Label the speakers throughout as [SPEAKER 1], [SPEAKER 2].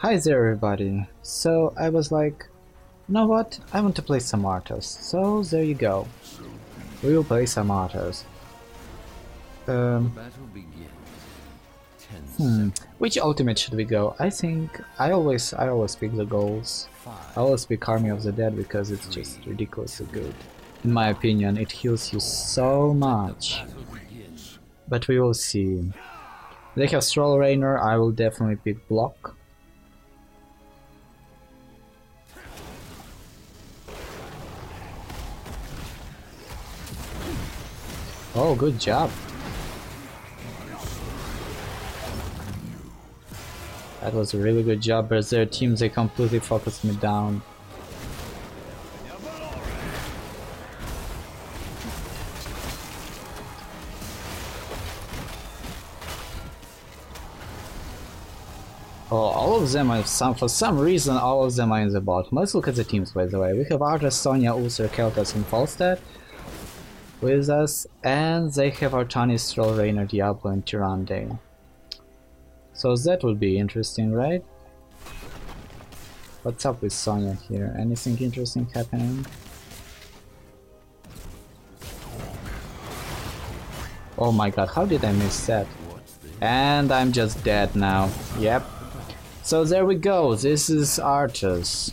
[SPEAKER 1] Hi there everybody. So I was like, you know what, I want to play some Arthas. So there you go. We will play some Arthas.
[SPEAKER 2] The battle begins. 10 seconds.
[SPEAKER 1] Which ultimate should we go? I think I always pick the goals. I
[SPEAKER 2] 5,
[SPEAKER 1] always pick Army of the Dead because it's
[SPEAKER 2] 3,
[SPEAKER 1] just ridiculously
[SPEAKER 2] 2,
[SPEAKER 1] good. In my opinion, it heals you so much.
[SPEAKER 2] battle begins.
[SPEAKER 1] But we will see. They have Stroll Rainer, I will definitely pick Block. Oh, good job. That was a really good job, but their team, they completely focused me down. Oh, all of them are for some reason, all of them are in the bottom. Let's look at the teams, by the way. We have Arthas, Sonya, Uther, Keltas, and Falstad with us, and they have Artanis, Stroll, Rainer, Diablo, and Tyrande. So that would be interesting, right? What's up with Sonya here? Anything interesting happening? Oh my god, how did I miss that? And I'm just dead now. Yep. So there we go, this is Arthas.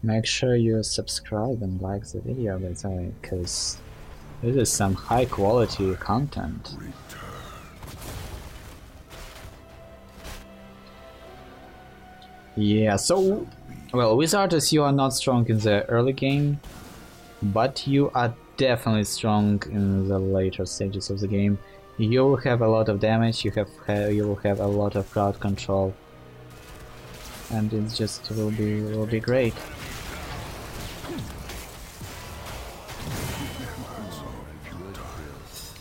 [SPEAKER 1] Make sure you subscribe and like the video, by the way, because this is some high quality content. Yeah, so, well, with Arthas you are not strong in the early game, but you are definitely strong in the later stages of the game. You will have a lot of damage, you will have a lot of crowd control, and it just will be great.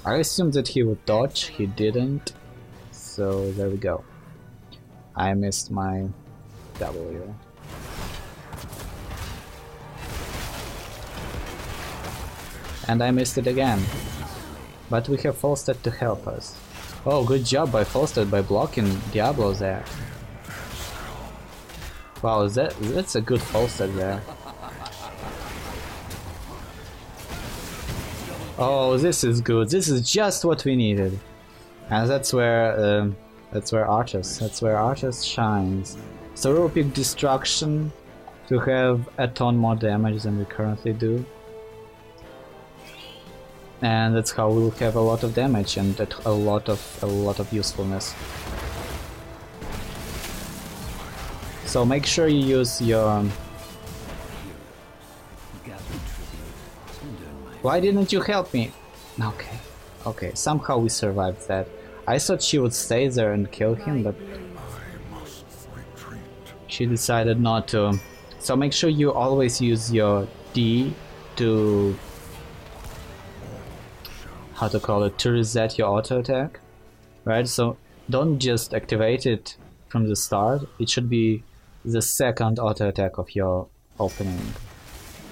[SPEAKER 1] I assumed that he would dodge, he didn't, so there we go. I missed my W. And I missed it again. But we have Falstad to help us. Oh, good job by Falstad by blocking Diablo there. Wow, that's a good Falstad there. Oh, this is good. This is just what we needed. And that's where Arthas shines. So we'll pick Destruction to have a ton more damage than we currently do. And that's how we'll have a lot of damage and a lot of usefulness. So make sure you use your... Why didn't you help me? Okay, somehow we survived that. I thought she would stay there and kill him, but she decided not to. So make sure you always use your D to... how to call it, to reset your auto attack, right? So don't just activate it from the start, it should be the second auto attack of your opening,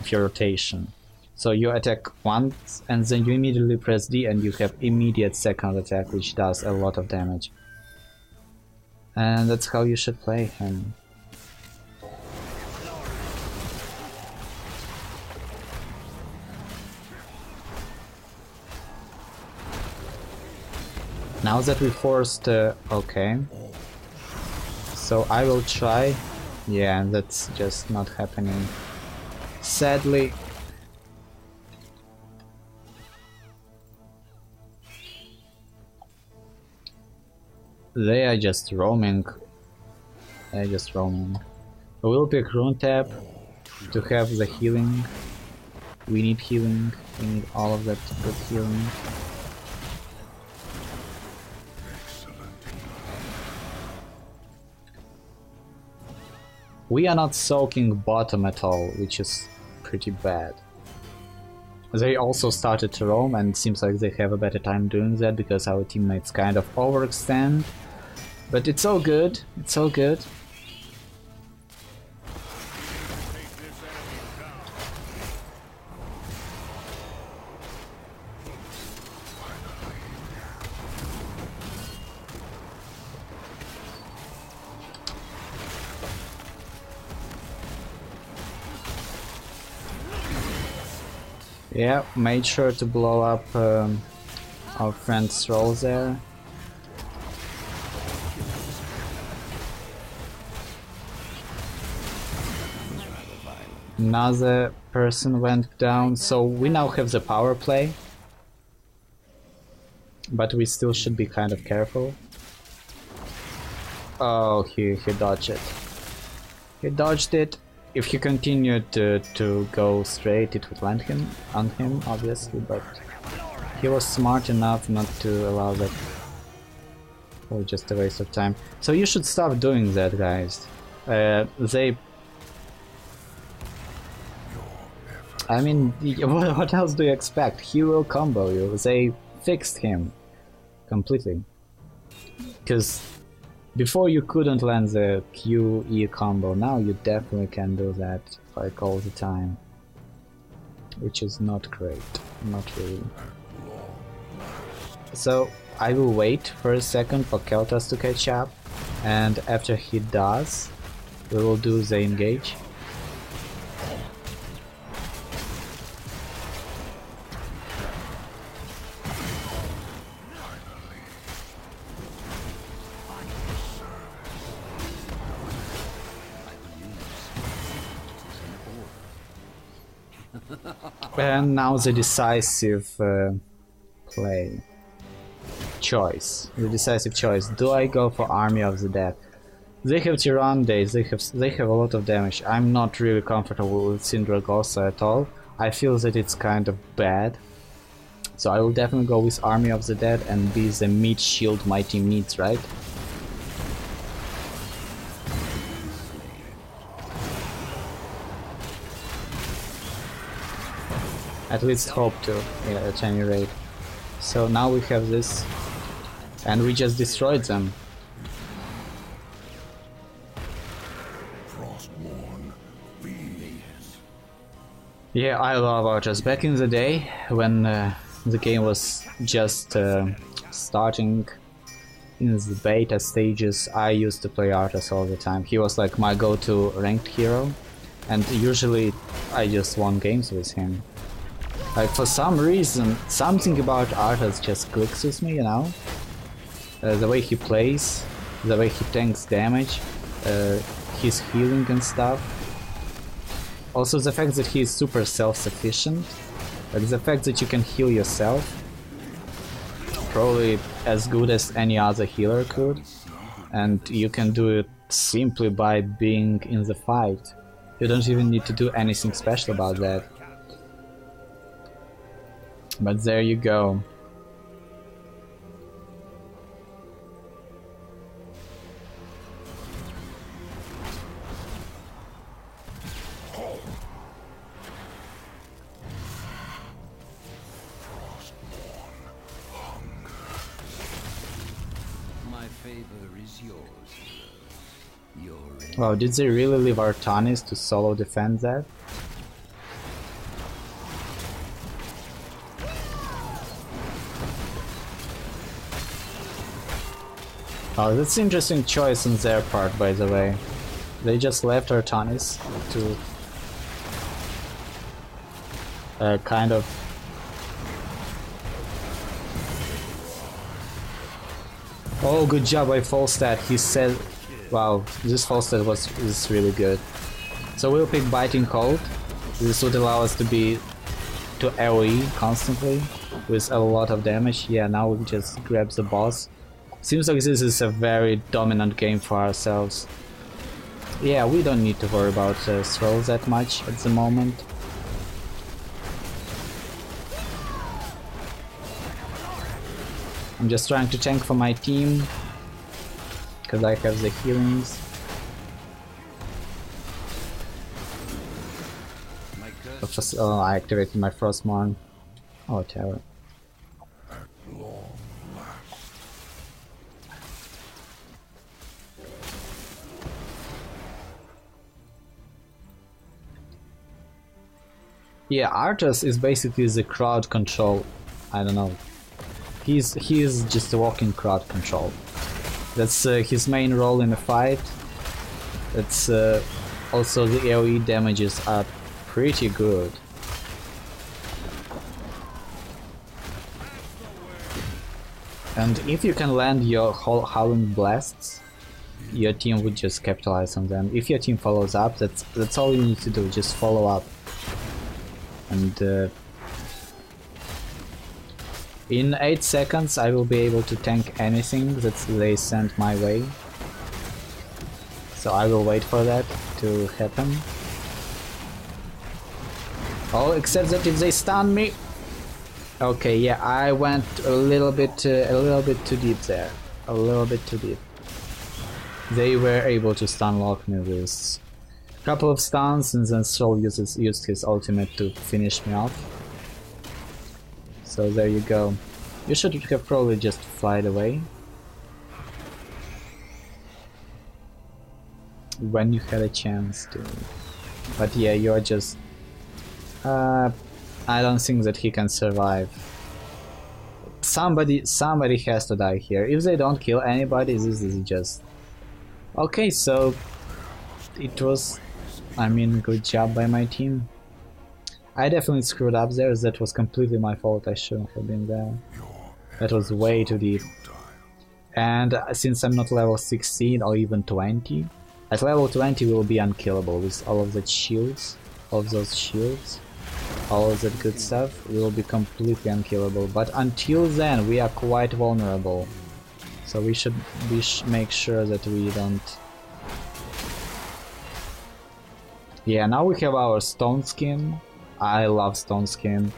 [SPEAKER 1] of your rotation. So you attack once and then you immediately press D and you have immediate second attack, which does a lot of damage. And that's how you should play him. Now that we forced... okay. So I will try... yeah, that's just not happening. Sadly. They are just roaming. We'll pick Rune Tap to have the healing. We need healing. We need all of that good healing. We are not soaking bottom at all, which is pretty bad. They also started to roam and it seems like they have a better time doing that because our teammates kind of overextend. But it's all good, it's all good. Yeah, made sure to blow up our friend's rolls there. Another person went down, so we now have the power play. But we still should be kind of careful. Oh, he dodged it. He dodged it. If he continued to go straight, it would land him on him, obviously, but he was smart enough not to allow that. Or just a waste of time. So you should stop doing that, guys. I mean, what else do you expect? He will combo you. They fixed him completely. Because before you couldn't land the QE combo, now you definitely can do that like all the time. Which is not great, not really. So I will wait for a second for Keltas to catch up, and after he does, we will do the engage. And now the decisive choice. The decisive choice. Do I go for Army of the Dead? They have Tyrandes, they have a lot of damage. I'm not really comfortable with Syndragosa at all. I feel that it's kind of bad. So I will definitely go with Army of the Dead and be the mid shield my team needs, right? At least hope to, yeah, at any rate. So now we have this, and we just destroyed them. Yeah, I love Arthas. Back in the day, when the game was just starting in the beta stages, I used to play Arthas all the time. He was like my go-to ranked hero, and usually I just won games with him. Like, for some reason, something about Arthas just clicks with me, you know? The way he plays, the way he tanks damage, his healing and stuff. Also the fact that he is super self-sufficient, like the fact that you can heal yourself, probably as good as any other healer could, and you can do it simply by being in the fight. You don't even need to do anything special about that. But there you go.
[SPEAKER 2] My favor is yours.
[SPEAKER 1] Wow, did they really leave Arthas to solo defend that? Oh, that's an interesting choice on their part, by the way. They just left Arthas to kind of... Oh, good job by Falstad. He said... Wow, this Falstad is really good. So we'll pick Biting Cold. This would allow us to be to AoE constantly with a lot of damage. Yeah, now we just grab the boss. Seems like this is a very dominant game for ourselves. Yeah, we don't need to worry about thralls that much at the moment. I'm just trying to tank for my team, because I have the healings. Oh, I activated my Frostmourne. Oh, terror. Yeah, Arthas is basically the crowd control. I don't know. He is just a walking crowd control. That's his main role in a fight. It's also the AoE damages are pretty good. And if you can land your Howling Blasts, your team would just capitalize on them. If your team follows up, that's all you need to do, just follow up. And in 8 seconds I will be able to tank anything that they send my way. So I will wait for that to happen. Oh, except that if they stun me... Okay, yeah, I went a little bit too deep there. A little bit too deep. They were able to stun lock me with a couple of stuns, and then Sol used his ultimate to finish me off. So there you go. You should have probably just flied away when you had a chance to. But yeah, you're just... I don't think that he can survive. Somebody has to die here. If they don't kill anybody, this is just... Okay, so it was, I mean, good job by my team. I definitely screwed up there. That was completely my fault. I shouldn't have been there. That was way too deep. And since I'm not level 16 or even 20, at level 20 we will be unkillable with all of the shields, all of those shields, all of that good stuff. We will be completely unkillable. But until then, we are quite vulnerable. So we should make sure that we don't... Yeah, now we have our Stone Skin. I love Stone Skin.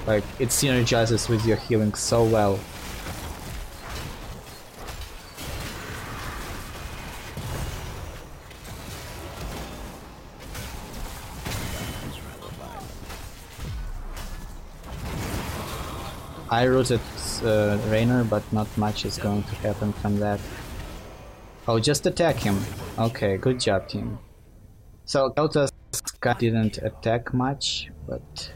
[SPEAKER 1] Like, it synergizes with your healing so well. I rooted Rainer, but not much is going to happen from that. Oh, just attack him. Okay, good job, team. So Arthas didn't attack much, but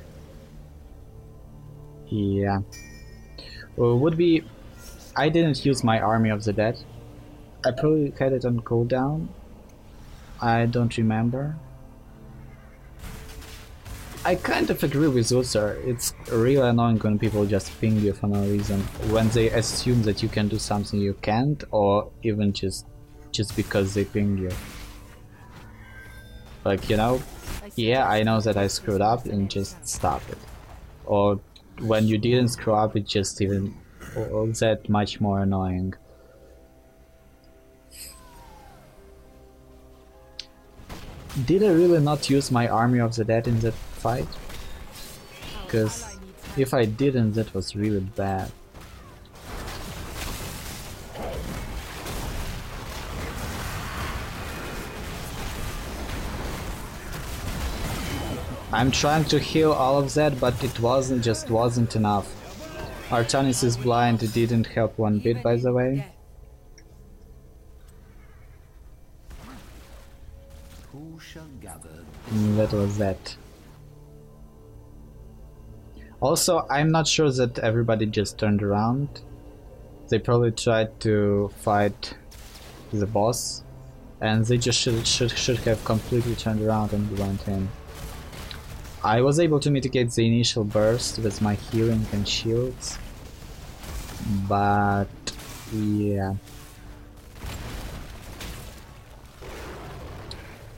[SPEAKER 1] yeah. Well, would be... I didn't use my Army of the Dead. I probably had it on cooldown. I don't remember. I kind of agree with Uther. It's really annoying when people just ping you for no reason, when they assume that you can do something you can't, or even just because they ping you. Like, you know, yeah, I know that I screwed up, and just stop it. Or when you didn't screw up, it's just even that much more annoying. Did I really not use my Army of the Dead in that fight? Because if I didn't, that was really bad. I'm trying to heal all of that, but it wasn't enough. Arthas is blind, it didn't help one bit, by the way. That was that. Also, I'm not sure that everybody just turned around. They probably tried to fight the boss, and they just should have completely turned around and went in. I was able to mitigate the initial burst with my healing and shields, but yeah.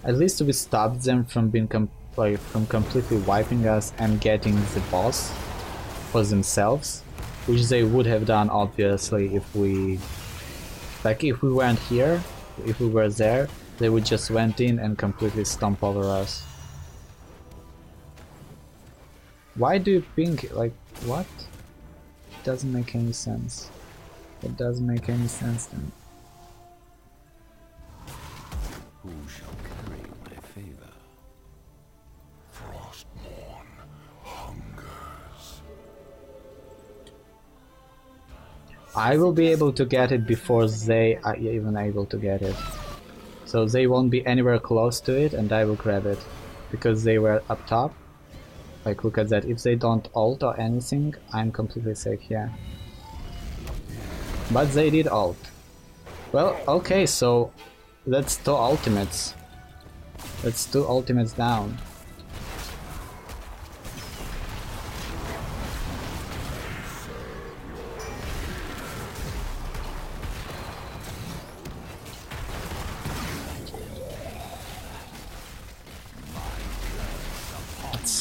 [SPEAKER 1] At least we stopped them from being from completely wiping us and getting the boss for themselves, which they would have done obviously if we weren't here. If we were there, they would just went in and completely stomp over us. Why do you ping? Like, what? It doesn't make any sense. It doesn't make any sense then.
[SPEAKER 2] Who shall carry my favor?
[SPEAKER 3] Frostborn hungers.
[SPEAKER 1] I will be able to get it before they are even able to get it. So they won't be anywhere close to it, and I will grab it. Because they were up top. Like, look at that. If they don't ult or anything, I'm completely safe here. But they did ult. Well, okay, so that's 2 ultimates. That's 2 ultimates down.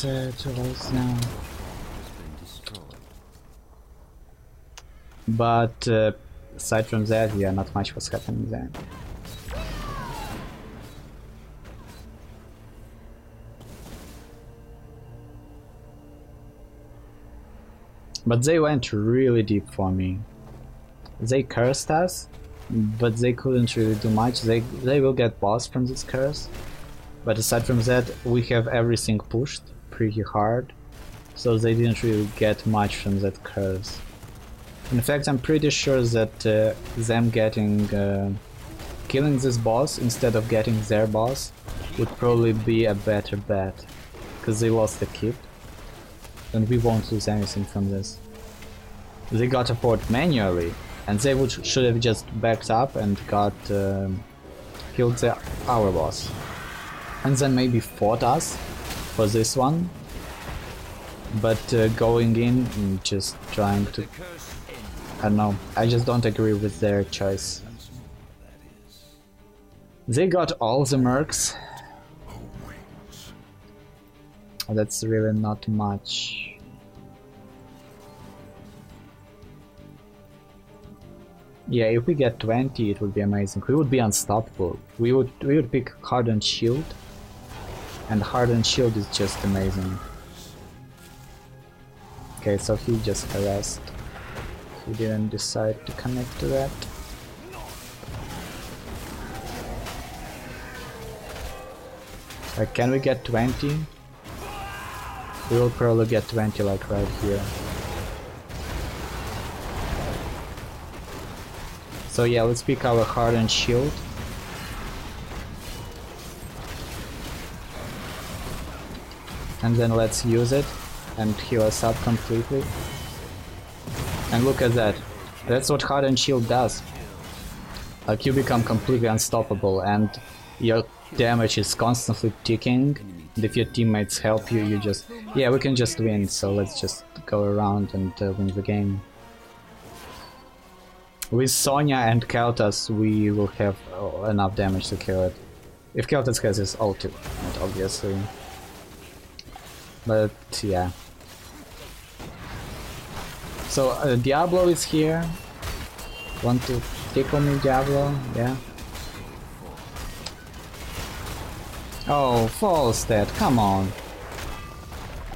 [SPEAKER 1] turtles now.
[SPEAKER 2] Has been destroyed.
[SPEAKER 1] But aside from that, yeah, not much was happening there. But they went really deep for me. They cursed us, but they couldn't really do much. They will get boss from this curse. But aside from that, we have everything pushed pretty hard. So they didn't really get much from that curse. In fact, I'm pretty sure that them getting killing this boss instead of getting their boss would probably be a better bet, because they lost the keep, and we won't lose anything from this. They got a port manually, and they should have just backed up and got killed our boss, and then maybe fought us for this one. But going in and just trying to, I don't know, I just don't agree with their choice. They got all the mercs. That's really not much. Yeah, if we get 20, it would be amazing. We would be unstoppable. We would pick Hardened Shield, and Hardened Shield is just amazing. Okay, so he just harassed. He didn't decide to connect to that. Can we get 20? We will probably get 20 like right here. So yeah, let's pick our Hardened Shield. And then let's use it and heal us up completely. And look at that. That's what Hardened Shield does. Like, you become completely unstoppable and your damage is constantly ticking. And if your teammates help you, you just... Yeah, we can just win, so let's just go around and win the game. With Sonya and Arthas, we will have enough damage to kill it. If Arthas has his ultimate, obviously. But yeah. So Diablo is here. Want to tickle me, Diablo? Yeah. Oh, false dead, come on.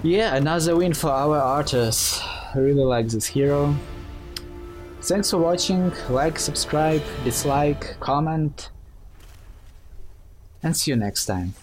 [SPEAKER 1] Yeah, another win for our Arthas. I really like this hero. Thanks for watching, like, subscribe, dislike, comment, and see you next time.